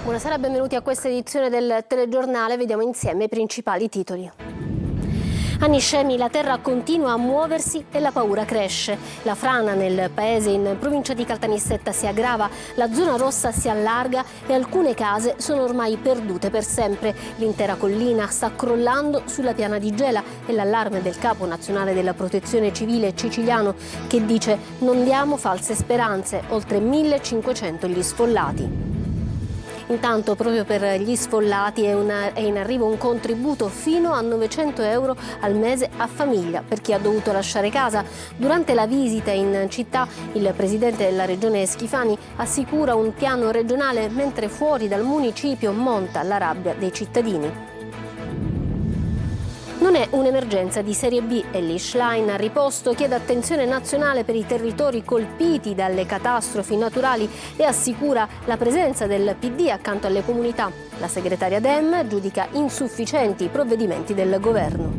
Buonasera, benvenuti a questa edizione del telegiornale. Vediamo insieme i principali titoli. A Niscemi la terra continua a muoversi e la paura cresce. La frana nel paese in provincia di Caltanissetta si aggrava, la zona rossa si allarga e alcune case sono ormai perdute per sempre. L'intera collina sta crollando sulla piana di Gela e l'allarme del capo nazionale della protezione civile siciliano che dice: non diamo false speranze, oltre 1500 gli sfollati. Intanto proprio per gli sfollati è in arrivo un contributo fino a 900 euro al mese a famiglia per chi ha dovuto lasciare casa. Durante la visita in città il presidente della regione Schifani assicura un piano regionale mentre fuori dal municipio monta la rabbia dei cittadini. Non è un'emergenza di serie B e l'Ischlein a riposto chiede attenzione nazionale per i territori colpiti dalle catastrofi naturali e assicura la presenza del PD accanto alle comunità. La segretaria Dem giudica insufficienti i provvedimenti del governo.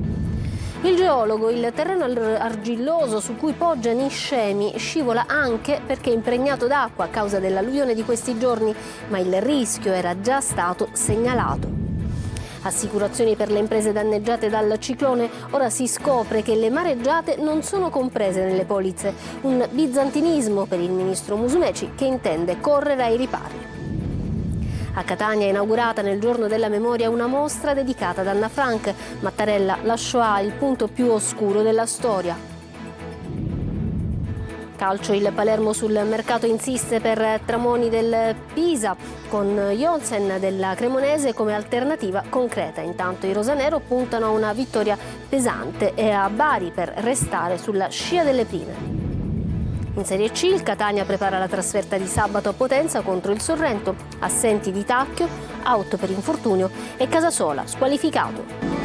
Il geologo, il terreno argilloso su cui poggia Niscemi scivola anche perché è impregnato d'acqua a causa dell'alluvione di questi giorni, ma il rischio era già stato segnalato. Assicurazioni per le imprese danneggiate dal ciclone. Ora si scopre che le mareggiate non sono comprese nelle polizze. Un bizantinismo per il ministro Musumeci che intende correre ai ripari. A Catania è inaugurata nel giorno della memoria una mostra dedicata ad Anna Frank. Mattarella, la Shoah, il punto più oscuro della storia. Calcio, il Palermo sul mercato insiste per Tramoni del Pisa con Jonsen della Cremonese come alternativa concreta. Intanto i rosanero puntano a una vittoria pesante e a Bari per restare sulla scia delle prime. In Serie C il Catania prepara la trasferta di sabato a Potenza contro il Sorrento. Assenti di Tacchio, out per infortunio e Casasola squalificato.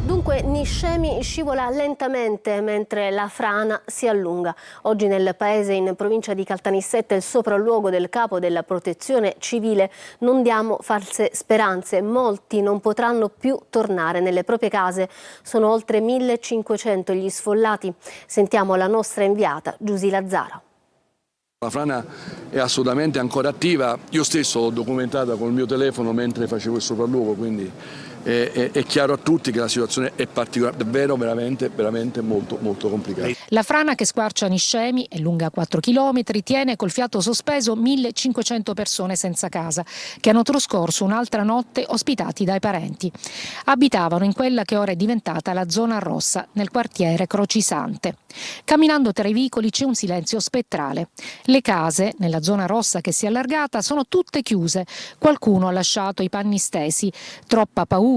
Dunque Niscemi scivola lentamente mentre la frana si allunga. Oggi nel paese in provincia di Caltanissetta il sopralluogo del capo della protezione civile: non diamo false speranze, molti non potranno più tornare nelle proprie case. Sono oltre 1500 gli sfollati. Sentiamo la nostra inviata Giusy Lazzara. La frana è assolutamente ancora attiva, io stesso l'ho documentata col mio telefono mentre facevo il sopralluogo, quindi è chiaro a tutti che la situazione è particolare, davvero veramente molto complicata. La frana che squarcia Niscemi è lunga 4 chilometri, tiene col fiato sospeso 1500 persone senza casa che hanno trascorso un'altra notte ospitati dai parenti. Abitavano in quella che ora è diventata la zona rossa, nel quartiere Crocisante. Camminando tra i vicoli c'è un silenzio spettrale. Le case, nella zona rossa che si è allargata, sono tutte chiuse. Qualcuno ha lasciato i panni stesi. Troppa paura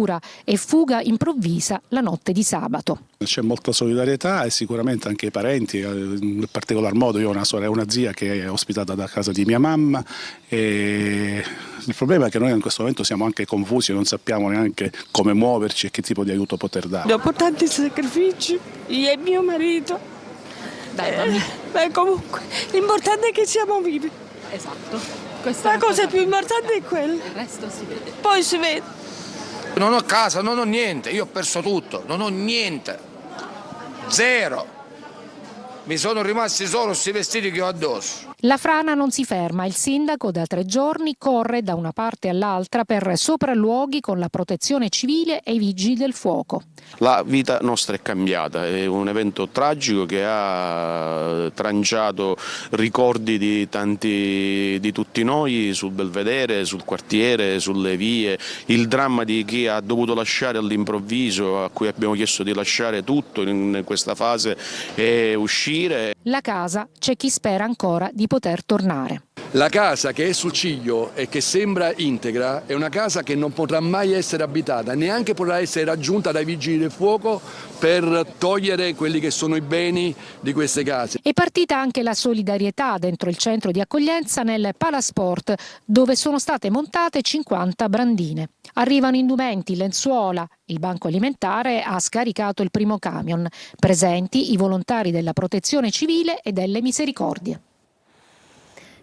e fuga improvvisa la notte di sabato. C'è molta solidarietà e sicuramente anche i parenti, in particolar modo io ho una sorella, una zia che è ospitata da casa di mia mamma e il problema è che noi in questo momento siamo anche confusi, non sappiamo neanche come muoverci e che tipo di aiuto poter dare. Dopo tanti sacrifici, io e mio marito, ma comunque l'importante è che siamo vivi. Esatto. La cosa più importante è quella. Il resto si vede. Poi si vede. Non ho casa, non ho niente, io ho perso tutto, non ho niente, zero. Mi sono rimasti solo questi vestiti che ho addosso. La frana non si ferma, il sindaco da 3 giorni corre da una parte all'altra per sopralluoghi con la protezione civile e i vigili del fuoco. La vita nostra è cambiata, è un evento tragico che ha tranciato ricordi di tutti noi sul Belvedere, sul quartiere, sulle vie, il dramma di chi ha dovuto lasciare all'improvviso, a cui abbiamo chiesto di lasciare tutto in questa fase e uscire. La casa c'è chi spera ancora di poter tornare. La casa che è sul ciglio e che sembra integra è una casa che non potrà mai essere abitata, neanche potrà essere raggiunta dai vigili del fuoco per togliere quelli che sono i beni di queste case. È partita anche la solidarietà dentro il centro di accoglienza nel Palasport, dove sono state montate 50 brandine. Arrivano indumenti, lenzuola. Il banco alimentare ha scaricato il primo camion. Presenti i volontari della protezione civile e delle misericordie.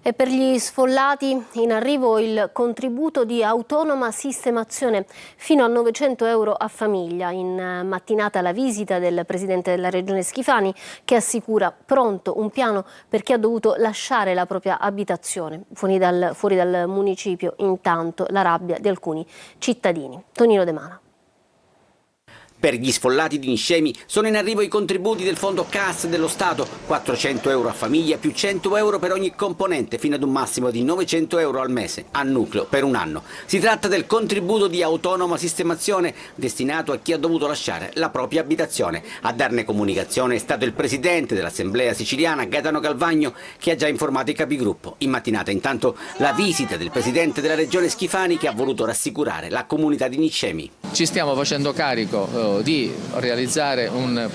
E per gli sfollati in arrivo il contributo di autonoma sistemazione fino a 900 euro a famiglia. In mattinata la visita del Presidente della Regione Schifani, che assicura pronto un piano per chi ha dovuto lasciare la propria abitazione. Fuori dal municipio intanto la rabbia di alcuni cittadini. Tonino De Mana. Per gli sfollati di Niscemi sono in arrivo i contributi del fondo CAS dello Stato, 400 euro a famiglia più 100 euro per ogni componente fino ad un massimo di 900 euro al mese, a nucleo, per un anno. Si tratta del contributo di autonoma sistemazione destinato a chi ha dovuto lasciare la propria abitazione. A darne comunicazione è stato il Presidente dell'Assemblea siciliana, Gaetano Galvagno, che ha già informato i capigruppo. In mattinata intanto la visita del Presidente della Regione Schifani, che ha voluto rassicurare la comunità di Niscemi. Ci stiamo facendo carico di realizzare un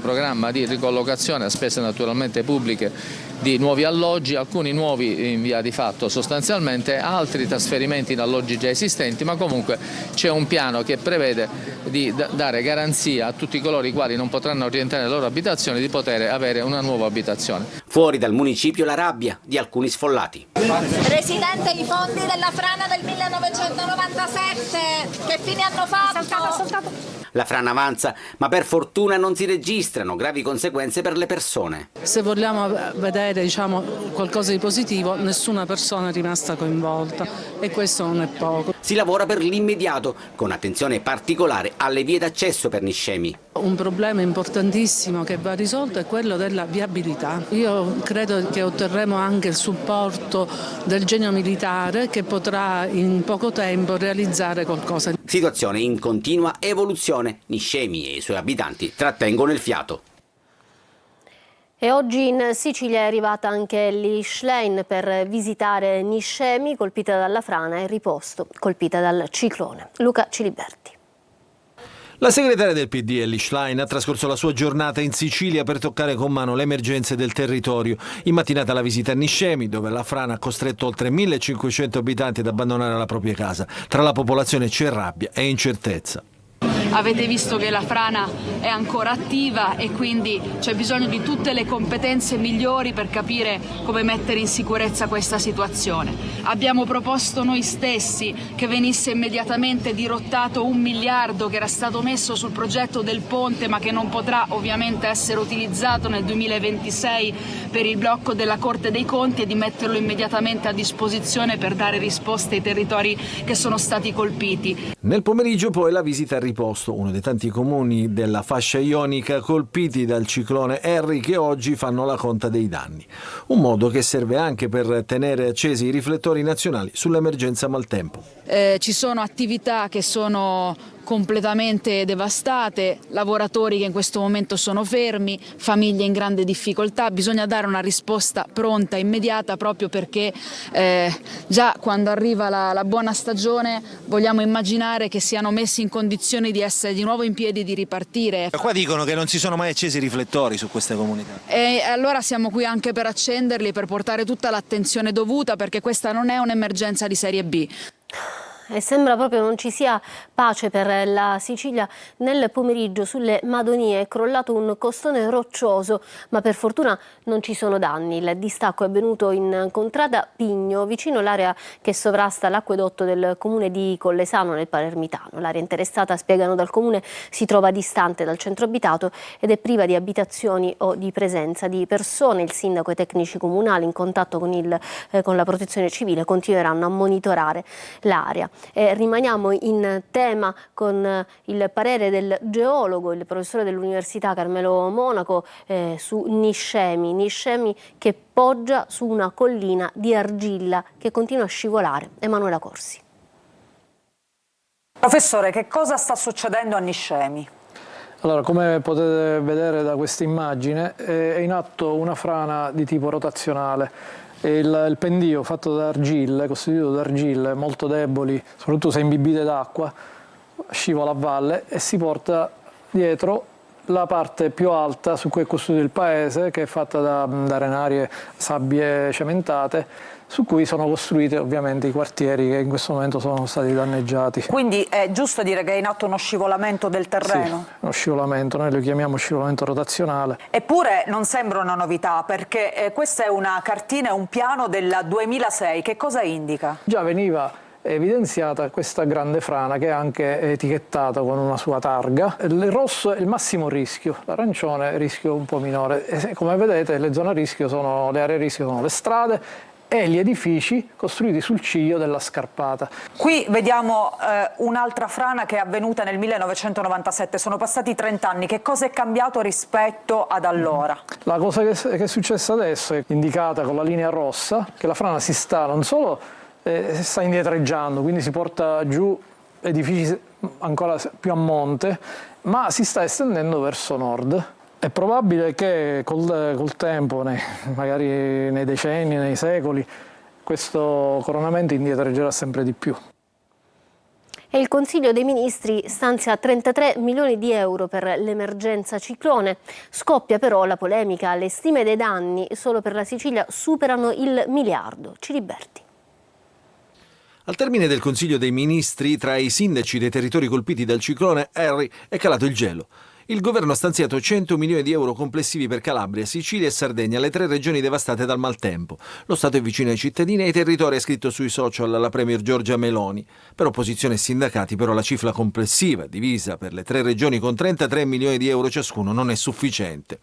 programma di ricollocazione a spese naturalmente pubbliche di nuovi alloggi, alcuni nuovi in via di fatto sostanzialmente, altri trasferimenti in alloggi già esistenti, ma comunque c'è un piano che prevede di dare garanzia a tutti coloro i quali non potranno rientrare nelle loro abitazioni di poter avere una nuova abitazione. Fuori dal municipio la rabbia di alcuni sfollati. Presidente, i fondi della frana del 1997, che fine hanno fatto? La frana avanza, ma per fortuna non si registrano gravi conseguenze per le persone. Se vogliamo vedere qualcosa di positivo, nessuna persona è rimasta coinvolta e questo non è poco. Si lavora per l'immediato, con attenzione particolare alle vie d'accesso per Niscemi. Un problema importantissimo che va risolto è quello della viabilità. Io credo che otterremo anche il supporto del Genio Militare, che potrà in poco tempo realizzare qualcosa. Situazione in continua evoluzione. Niscemi e i suoi abitanti trattengono il fiato. E oggi in Sicilia è arrivata anche Elly Schlein per visitare Niscemi, colpita dalla frana, e Riposto, colpita dal ciclone. Luca Ciliberti. La segretaria del PD, Elly Schlein, ha trascorso la sua giornata in Sicilia per toccare con mano le emergenze del territorio. In mattinata la visita a Niscemi, dove la frana ha costretto oltre 1500 abitanti ad abbandonare la propria casa. Tra la popolazione c'è rabbia e incertezza. Avete visto che la frana è ancora attiva e quindi c'è bisogno di tutte le competenze migliori per capire come mettere in sicurezza questa situazione. Abbiamo proposto noi stessi che venisse immediatamente dirottato 1 miliardo che era stato messo sul progetto del ponte, ma che non potrà ovviamente essere utilizzato nel 2026 per il blocco della Corte dei Conti, e di metterlo immediatamente a disposizione per dare risposte ai territori che sono stati colpiti. Nel pomeriggio poi la visita a Riposto, uno dei tanti comuni della fascia ionica colpiti dal ciclone Harry, che oggi fanno la conta dei danni. Un modo che serve anche per tenere accesi i riflettori nazionali sull'emergenza maltempo. Ci sono attività che sono completamente devastate, lavoratori che in questo momento sono fermi, famiglie in grande difficoltà. Bisogna dare una risposta pronta, immediata, proprio perché già quando arriva la buona stagione vogliamo immaginare che siano messi in condizioni di essere di nuovo in piedi, di ripartire. Qua dicono che non si sono mai accesi i riflettori su queste comunità. E allora siamo qui anche per accenderli, per portare tutta l'attenzione dovuta, perché questa non è un'emergenza di serie B. E sembra proprio non ci sia pace per la Sicilia. Nel pomeriggio sulle Madonie è crollato un costone roccioso, ma per fortuna non ci sono danni. Il distacco è avvenuto in contrada Pigno, vicino all'area che sovrasta l'acquedotto del comune di Collesano nel Palermitano. L'area interessata, spiegano dal comune, si trova distante dal centro abitato ed è priva di abitazioni o di presenza di persone. Il sindaco e i tecnici comunali, in contatto con la protezione civile, continueranno a monitorare l'area. Rimaniamo in tema con il parere del geologo, il professore dell'Università Carmelo Monaco su Niscemi che poggia su una collina di argilla che continua a scivolare. Emanuela Corsi. Professore, che cosa sta succedendo a Niscemi? Allora, come potete vedere da questa immagine, è in atto una frana di tipo rotazionale. Il pendio fatto da argille, costituito da argille molto deboli, soprattutto se imbibite d'acqua, scivola a valle e si porta dietro la parte più alta su cui è costruito il paese, che è fatta da arenarie, sabbie cementate, su cui sono costruiti ovviamente i quartieri che in questo momento sono stati danneggiati. Quindi è giusto dire che è in atto uno scivolamento del terreno? Sì, uno scivolamento, noi lo chiamiamo scivolamento rotazionale. Eppure non sembra una novità, perché questa è una cartina e un piano del 2006, che cosa indica? Già veniva evidenziata questa grande frana che è anche etichettata con una sua targa. Il rosso è il massimo rischio, l'arancione è il rischio un po' minore. E come vedete le zone a rischio le aree a rischio sono le strade e gli edifici costruiti sul ciglio della scarpata. Qui vediamo un'altra frana che è avvenuta nel 1997, sono passati 30 anni, che cosa è cambiato rispetto ad allora? La cosa che è successa adesso è indicata con la linea rossa, che la frana si sta non solo sta indietreggiando, quindi si porta giù edifici ancora più a monte, ma si sta estendendo verso nord. È probabile che col tempo, magari nei decenni, nei secoli, questo coronamento indietreggerà sempre di più. E il Consiglio dei Ministri stanzia 33 milioni di euro per l'emergenza ciclone. Scoppia però la polemica, le stime dei danni solo per la Sicilia superano il miliardo. Ciriberti. Al termine del Consiglio dei Ministri, tra i sindaci dei territori colpiti dal ciclone Harry è calato il gelo. Il governo ha stanziato 100 milioni di euro complessivi per Calabria, Sicilia e Sardegna, le 3 regioni devastate dal maltempo. Lo Stato è vicino ai cittadini e ai territori, ha scritto sui social la premier Giorgia Meloni. Per opposizione e sindacati però la cifra complessiva, divisa per le 3 regioni con 33 milioni di euro ciascuno, non è sufficiente.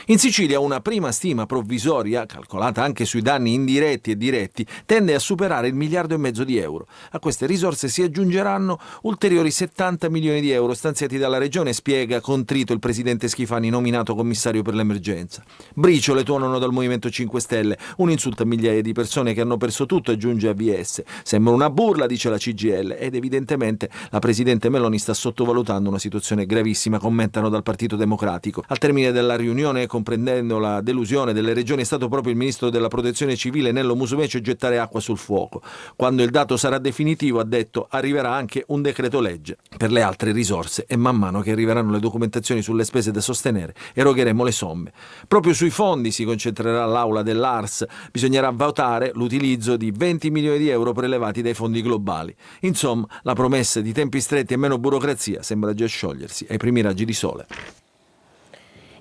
In Sicilia una prima stima provvisoria, calcolata anche sui danni indiretti e diretti, tende a superare il miliardo e mezzo di euro. A queste risorse si aggiungeranno ulteriori 70 milioni di euro stanziati dalla regione, spiega contrito il presidente Schifani, nominato commissario per l'emergenza. Briciole tuonano dal Movimento 5 Stelle, un insulto a migliaia di persone che hanno perso tutto, aggiunge AVS. Sembra una burla, dice la CGIL, ed evidentemente la presidente Meloni sta sottovalutando una situazione gravissima, commentano dal Partito Democratico. Al termine della riunione, comprendendo la delusione delle regioni, è stato proprio il ministro della Protezione Civile Nello Musumeci a gettare acqua sul fuoco. Quando il dato sarà definitivo, ha detto, arriverà anche un decreto legge per le altre risorse e man mano che arriveranno le documentazioni sulle spese da sostenere erogheremo le somme. Proprio sui fondi si concentrerà l'aula dell'ARS, bisognerà votare l'utilizzo di 20 milioni di euro prelevati dai fondi globali. Insomma, la promessa di tempi stretti e meno burocrazia sembra già sciogliersi ai primi raggi di sole.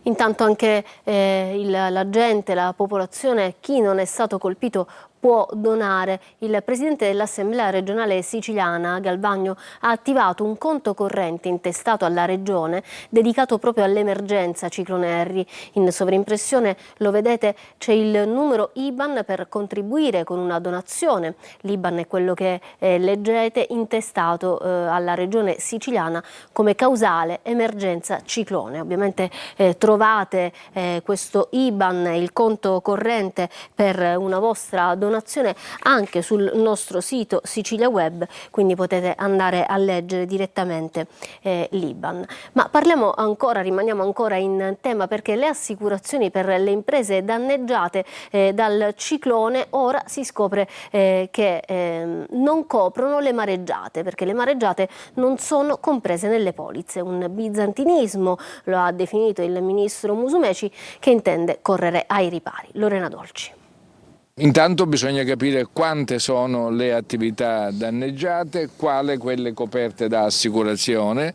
Intanto anche la gente, la popolazione, chi non è stato colpito può donare. Il presidente dell'Assemblea regionale siciliana, Galvagno, ha attivato un conto corrente intestato alla regione dedicato proprio all'emergenza ciclone Harry. In sovrimpressione lo vedete, c'è il numero IBAN per contribuire con una donazione. L'IBAN è quello che leggete, intestato alla regione siciliana come causale emergenza ciclone. Ovviamente trovate questo IBAN, il conto corrente per una vostra donazione anche sul nostro sito Sicilia Web, quindi potete andare a leggere direttamente l'IBAN. Ma rimaniamo ancora in tema, perché le assicurazioni per le imprese danneggiate dal ciclone ora si scopre che non coprono le mareggiate, perché le mareggiate non sono comprese nelle polizze. Un bizantinismo, lo ha definito il ministro Musumeci, che intende correre ai ripari. Lorena Dolci. Intanto bisogna capire quante sono le attività danneggiate, quali quelle coperte da assicurazione.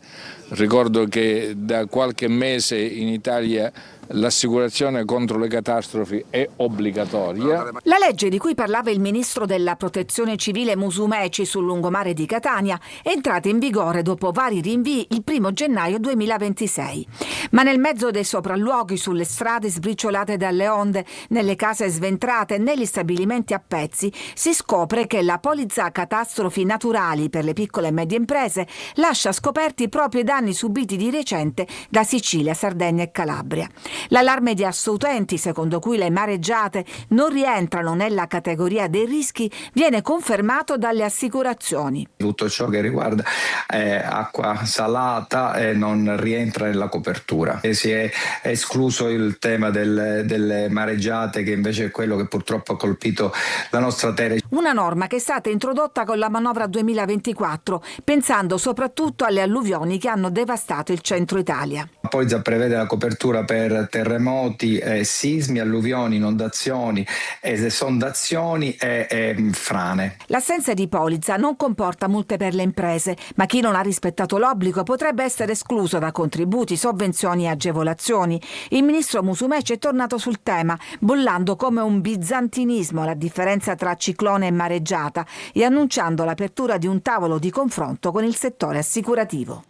Ricordo che da qualche mese in Italia l'assicurazione contro le catastrofi è obbligatoria. La legge di cui parlava il ministro della Protezione Civile Musumeci sul lungomare di Catania è entrata in vigore dopo vari rinvii il 1 gennaio 2026. Ma nel mezzo dei sopralluoghi sulle strade sbriciolate dalle onde, nelle case sventrate e negli stabilimenti a pezzi, si scopre che la polizza catastrofi naturali per le piccole e medie imprese lascia scoperti proprio i danni subiti di recente da Sicilia, Sardegna e Calabria. L'allarme di Assoutenti, secondo cui le mareggiate non rientrano nella categoria dei rischi, viene confermato dalle assicurazioni. Tutto ciò che riguarda acqua salata non rientra nella copertura. Si è escluso il tema delle mareggiate, che invece è quello che purtroppo ha colpito la nostra terra. Una norma che è stata introdotta con la manovra 2024, pensando soprattutto alle alluvioni che hanno devastato il centro Italia. polizza prevede la copertura per terremoti, sismi, alluvioni, inondazioni, esondazioni e frane. L'assenza di polizza non comporta multe per le imprese, ma chi non ha rispettato l'obbligo potrebbe essere escluso da contributi, sovvenzioni e agevolazioni. Il ministro Musumeci è tornato sul tema, bollando come un bizantinismo la differenza tra ciclone e mareggiata e annunciando l'apertura di un tavolo di confronto con il settore assicurativo.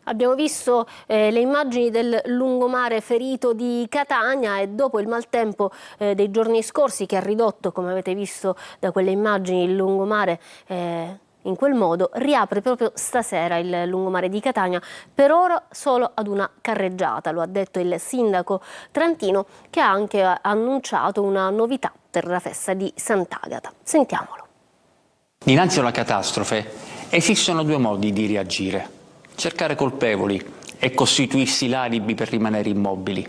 Abbiamo visto le immagini del lungomare ferito di Catania e dopo il maltempo dei giorni scorsi che ha ridotto, come avete visto da quelle immagini, il lungomare in quel modo, riapre proprio stasera il lungomare di Catania, per ora solo ad una carreggiata, lo ha detto il sindaco trentino, che ha anche annunciato una novità per la festa di Sant'Agata. Sentiamolo. Dinanzi a una catastrofe esistono due modi di reagire: cercare colpevoli e costituirsi l'alibi per rimanere immobili,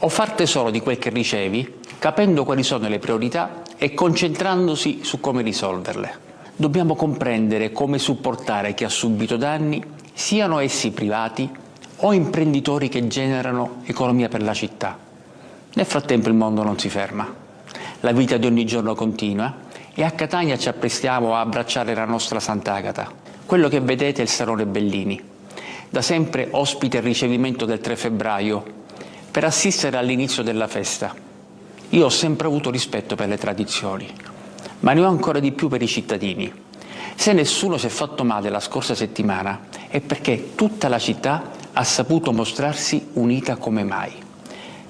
o far tesoro di quel che ricevi, capendo quali sono le priorità e concentrandosi su come risolverle. Dobbiamo comprendere come supportare chi ha subito danni, siano essi privati o imprenditori che generano economia per la città. Nel frattempo il mondo non si ferma, la vita di ogni giorno continua e a Catania ci apprestiamo a abbracciare la nostra Sant'Agata. Quello che vedete è il Salone Bellini, da sempre ospite al ricevimento del 3 febbraio, per assistere all'inizio della festa. Io ho sempre avuto rispetto per le tradizioni, ma ne ho ancora di più per i cittadini. Se nessuno si è fatto male la scorsa settimana è perché tutta la città ha saputo mostrarsi unita come mai.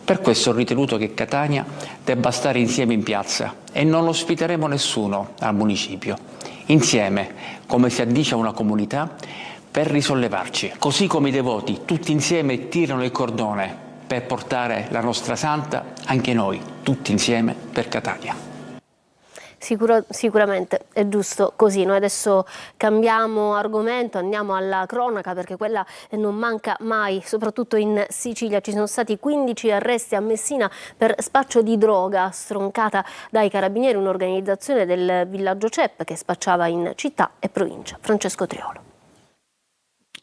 Per questo ho ritenuto che Catania debba stare insieme in piazza e non ospiteremo nessuno al municipio. Insieme, come si addice a una comunità, per risollevarci. Così come i devoti, tutti insieme, tirano il cordone per portare la nostra santa, anche noi, tutti insieme, per Catania. Sicuramente è giusto così. Noi adesso cambiamo argomento, andiamo alla cronaca, perché quella non manca mai, soprattutto in Sicilia. Ci sono stati 15 arresti a Messina per spaccio di droga stroncata dai carabinieri, un'organizzazione del villaggio CEP che spacciava in città e provincia. Francesco Triolo.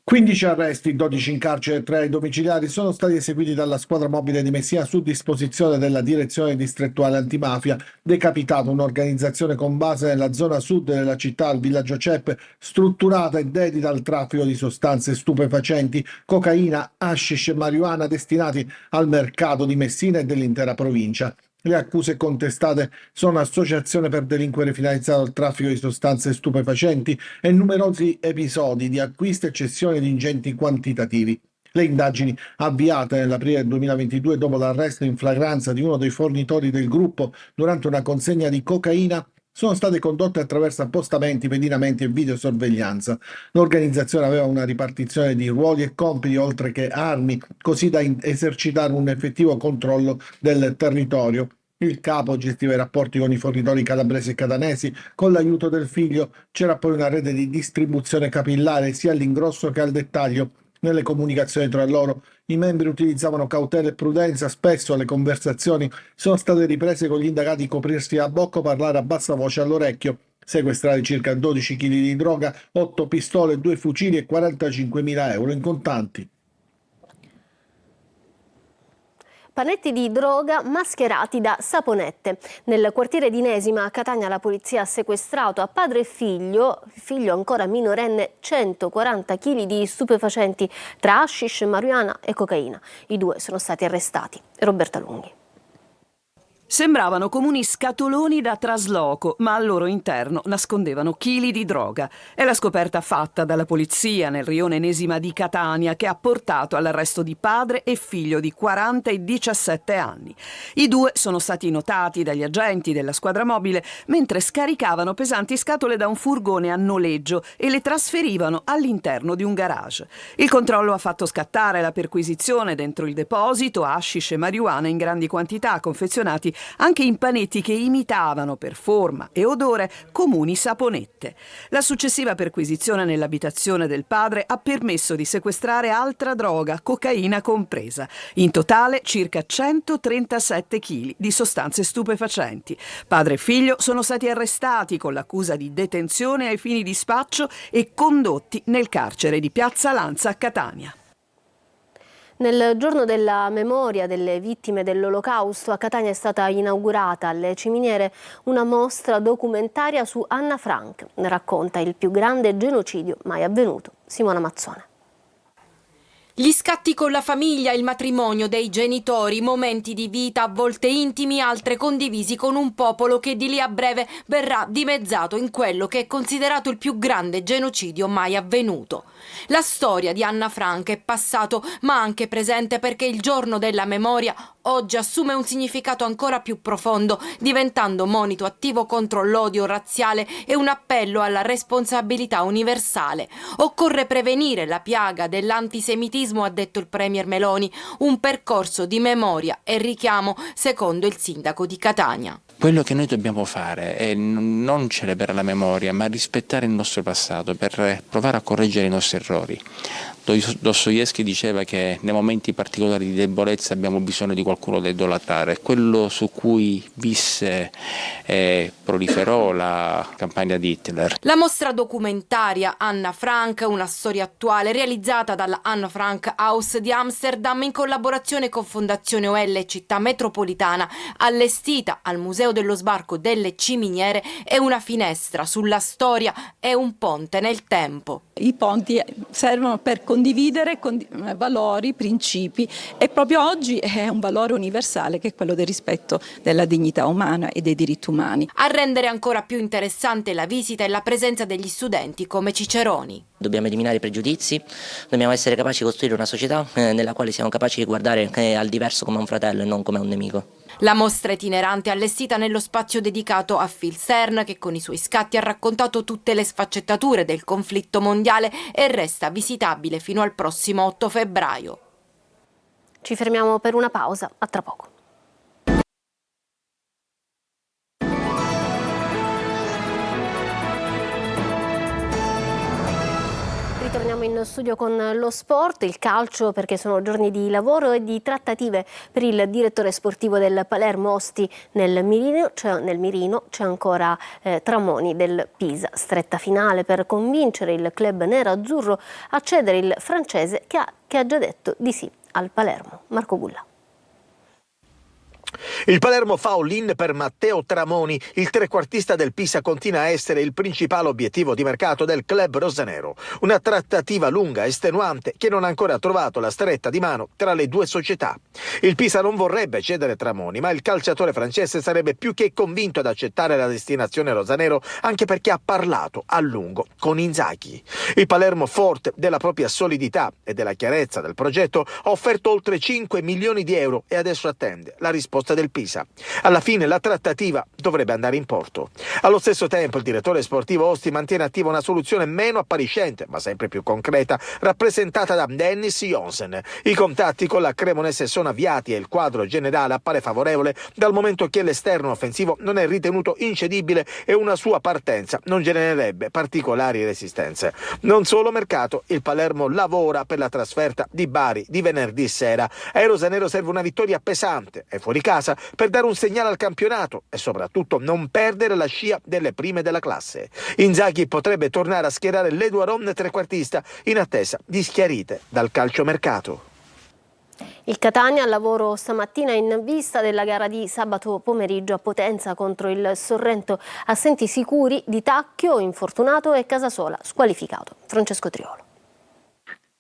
15 arresti, 12 in carcere e 3 ai domiciliari sono stati eseguiti dalla squadra mobile di Messina su disposizione della direzione distrettuale antimafia, decapitata un'organizzazione con base nella zona sud della città, il villaggio CEP, strutturata e dedita al traffico di sostanze stupefacenti, cocaina, hashish e marijuana destinati al mercato di Messina e dell'intera provincia. Le accuse contestate sono associazione per delinquere finalizzato al traffico di sostanze stupefacenti e numerosi episodi di acquisto e cessione di ingenti quantitativi. Le indagini avviate nell'aprile del 2022 dopo l'arresto in flagranza di uno dei fornitori del gruppo durante una consegna di cocaina sono state condotte attraverso appostamenti, pedinamenti e videosorveglianza. L'organizzazione aveva una ripartizione di ruoli e compiti oltre che armi, così da esercitare un effettivo controllo del territorio. Il capo gestiva i rapporti con i fornitori calabresi e catanesi. Con l'aiuto del figlio c'era poi una rete di distribuzione capillare sia all'ingrosso che al dettaglio. Nelle comunicazioni tra loro i membri utilizzavano cautela e prudenza, spesso le conversazioni sono state riprese con gli indagati coprirsi la bocca o parlare a bassa voce all'orecchio. Sequestrati circa 12 kg di droga, 8 pistole, 2 fucili e 45.000 euro in contanti. Panetti di droga mascherati da saponette. Nel quartiere di Nesima a Catania la polizia ha sequestrato a padre e figlio ancora minorenne, 140 kg di stupefacenti tra hashish, marijuana e cocaina. I due sono stati arrestati. Roberta Lunghi. Sembravano comuni scatoloni da trasloco, ma al loro interno nascondevano chili di droga. È la scoperta fatta dalla polizia nel rione Nesima di Catania che ha portato all'arresto di padre e figlio di 40 e 17 anni. I due sono stati notati dagli agenti della squadra mobile mentre scaricavano pesanti scatole da un furgone a noleggio e le trasferivano all'interno di un garage. Il controllo ha fatto scattare la perquisizione dentro il deposito, hashish e marijuana in grandi quantità confezionati anche in panetti che imitavano per forma e odore comuni saponette. La successiva perquisizione nell'abitazione del padre ha permesso di sequestrare altra droga, cocaina compresa. In totale circa 137 kg di sostanze stupefacenti. Padre e figlio sono stati arrestati con l'accusa di detenzione ai fini di spaccio e condotti nel carcere di Piazza Lanza a Catania. Nel giorno della memoria delle vittime dell'Olocausto a Catania è stata inaugurata alle Ciminiere una mostra documentaria su Anna Frank. Racconta il più grande genocidio mai avvenuto. Simona Mazzone. Gli scatti con la famiglia, il matrimonio dei genitori, momenti di vita a volte intimi, altre condivisi con un popolo che di lì a breve verrà dimezzato in quello che è considerato il più grande genocidio mai avvenuto. La storia di Anna Frank è passato ma anche presente, perché il giorno della memoria oggi assume un significato ancora più profondo, diventando monito attivo contro l'odio razziale e un appello alla responsabilità universale. Occorre prevenire la piaga dell'antisemitismo, ha detto il premier Meloni, un percorso di memoria e richiamo secondo il sindaco di Catania. Quello che noi dobbiamo fare è non celebrare la memoria, ma rispettare il nostro passato per provare a correggere i nostri errori. Dostoevskij diceva che nei momenti particolari di debolezza abbiamo bisogno di qualcuno da idolatrare. Quello su cui visse e proliferò la campagna di Hitler. La mostra documentaria Anna Frank, una storia attuale, realizzata dalla Anna Frank House di Amsterdam in collaborazione con Fondazione OL Città Metropolitana, allestita al Museo dello Sbarco delle Ciminiere, è una finestra sulla storia e un ponte nel tempo. I ponti servono per condividere valori, principi, e proprio oggi è un valore universale che è quello del rispetto della dignità umana e dei diritti umani. A rendere ancora più interessante la visita è la presenza degli studenti come Ciceroni. Dobbiamo eliminare i pregiudizi, dobbiamo essere capaci di costruire una società nella quale siamo capaci di guardare al diverso come un fratello e non come un nemico. La mostra itinerante è allestita nello spazio dedicato a Phil Stern, che con i suoi scatti ha raccontato tutte le sfaccettature del conflitto mondiale e resta visitabile fino al prossimo 8 febbraio. Ci fermiamo per una pausa, a tra poco. Ritorniamo in studio con lo sport, il calcio, perché sono giorni di lavoro e di trattative per il direttore sportivo del Palermo Osti nel Mirino. C'è ancora Tramoni del Pisa, stretta finale per convincere il club nero-azzurro a cedere il francese che ha già detto di sì al Palermo. Marco Gulla. Il Palermo fa all-in per Matteo Tramoni. Il trequartista del Pisa continua a essere il principale obiettivo di mercato del club rosanero. Una trattativa lunga e estenuante che non ha ancora trovato la stretta di mano tra le due società. Il Pisa non vorrebbe cedere Tramoni, ma il calciatore francese sarebbe più che convinto ad accettare la destinazione rosanero, anche perché ha parlato a lungo con Inzaghi. Il Palermo, forte della propria solidità e della chiarezza del progetto, ha offerto oltre 5 milioni di euro e adesso attende la risposta del Pisa. Alla fine la trattativa dovrebbe andare in porto. Allo stesso tempo il direttore sportivo Osti mantiene attiva una soluzione meno appariscente, ma sempre più concreta, rappresentata da Dennis Jonsen. I contatti con la Cremonese sono avviati e il quadro generale appare favorevole, dal momento che l'esterno offensivo non è ritenuto incedibile e una sua partenza non genererebbe particolari resistenze. Non solo mercato, il Palermo lavora per la trasferta di Bari di venerdì sera. Ai rosanero serve una vittoria pesante e fuori casa per dare un segnale al campionato e soprattutto non perdere la scia delle prime della classe. Inzaghi potrebbe tornare a schierare l'Eduaron trequartista in attesa di schiarite dal calciomercato. Il Catania al lavoro stamattina in vista della gara di sabato pomeriggio a Potenza contro il Sorrento. Assenti sicuri Di Tacchio, infortunato, e Casasola squalificato. Francesco Triolo.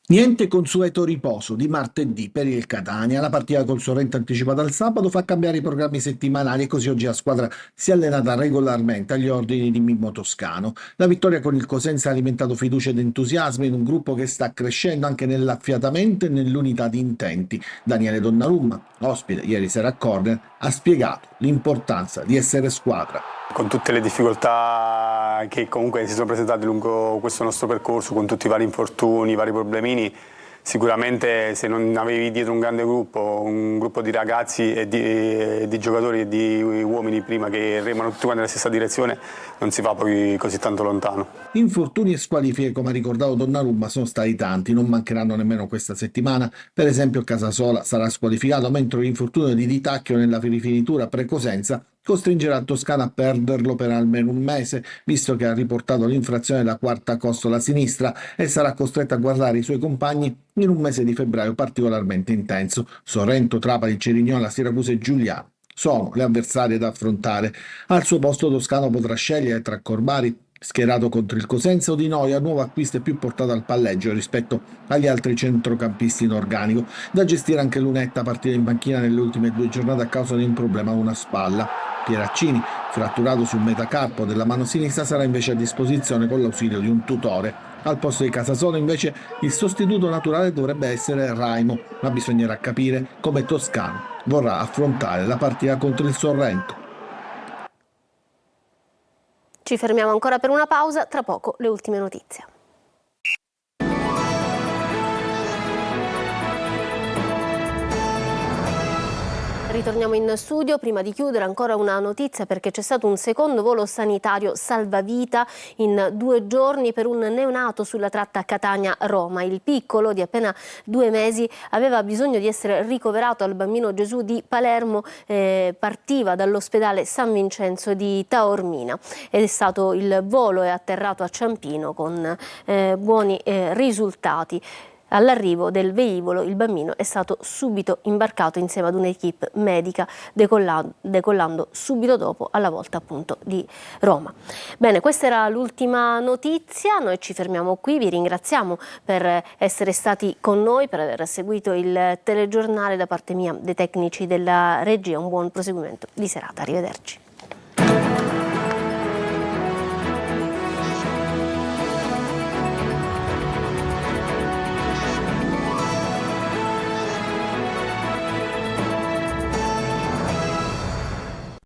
Niente consueto riposo di martedì per il Catania. La partita col Sorrento anticipata al sabato fa cambiare i programmi settimanali e così oggi la squadra si è allenata regolarmente agli ordini di Mimmo Toscano. La vittoria con il Cosenza ha alimentato fiducia ed entusiasmo in un gruppo che sta crescendo anche nell'affiatamento e nell'unità di intenti. Daniele Donnarumma, ospite ieri sera a Corner, ha spiegato l'importanza di essere squadra. Con tutte le difficoltà che comunque si sono presentate lungo questo nostro percorso, con tutti i vari infortuni, i vari problemini, sicuramente se non avevi dietro un gruppo di ragazzi e di giocatori e di uomini prima che remano tutti quanti nella stessa direzione, non si va poi così tanto lontano. Infortuni e squalifiche, come ha ricordato Donnarumma, sono stati tanti, non mancheranno nemmeno questa settimana. Per esempio Casasola sarà squalificato, mentre l'infortunio di Di Tacchio nella rifinitura pre-Cosenza costringerà Toscana a perderlo per almeno un mese, visto che ha riportato l'infrazione da quarta costola sinistra e sarà costretta a guardare i suoi compagni in un mese di febbraio particolarmente intenso. Sorrento, Trapani, Cerignola, Siracusa e Giuliano sono le avversarie da affrontare. Al suo posto Toscano potrà scegliere tra Corbari, schierato contro il Cosenza, o Di Noia, nuovo acquisto e più portato al palleggio rispetto agli altri centrocampisti in organico. Da gestire anche Lunetta, partita in panchina nelle ultime 2 giornate a causa di un problema a una spalla. Pieraccini, fratturato sul metacarpo della mano sinistra, sarà invece a disposizione con l'ausilio di un tutore. Al posto di Casasola invece il sostituto naturale dovrebbe essere Raimo, ma bisognerà capire come Toscano vorrà affrontare la partita contro il Sorrento. Ci fermiamo ancora per una pausa, tra poco le ultime notizie. Ritorniamo in studio, prima di chiudere ancora una notizia perché c'è stato un secondo volo sanitario salvavita in 2 giorni per un neonato sulla tratta Catania-Roma. Il piccolo di appena 2 mesi aveva bisogno di essere ricoverato al Bambino Gesù di Palermo, partiva dall'ospedale San Vincenzo di Taormina ed è stato il volo è atterrato a Ciampino con buoni risultati. All'arrivo del velivolo il bambino è stato subito imbarcato insieme ad un'equipe medica decollando subito dopo alla volta appunto di Roma. Bene, questa era l'ultima notizia, noi ci fermiamo qui, vi ringraziamo per essere stati con noi, per aver seguito il telegiornale. Da parte mia, dei tecnici della regia, un buon proseguimento di serata, arrivederci.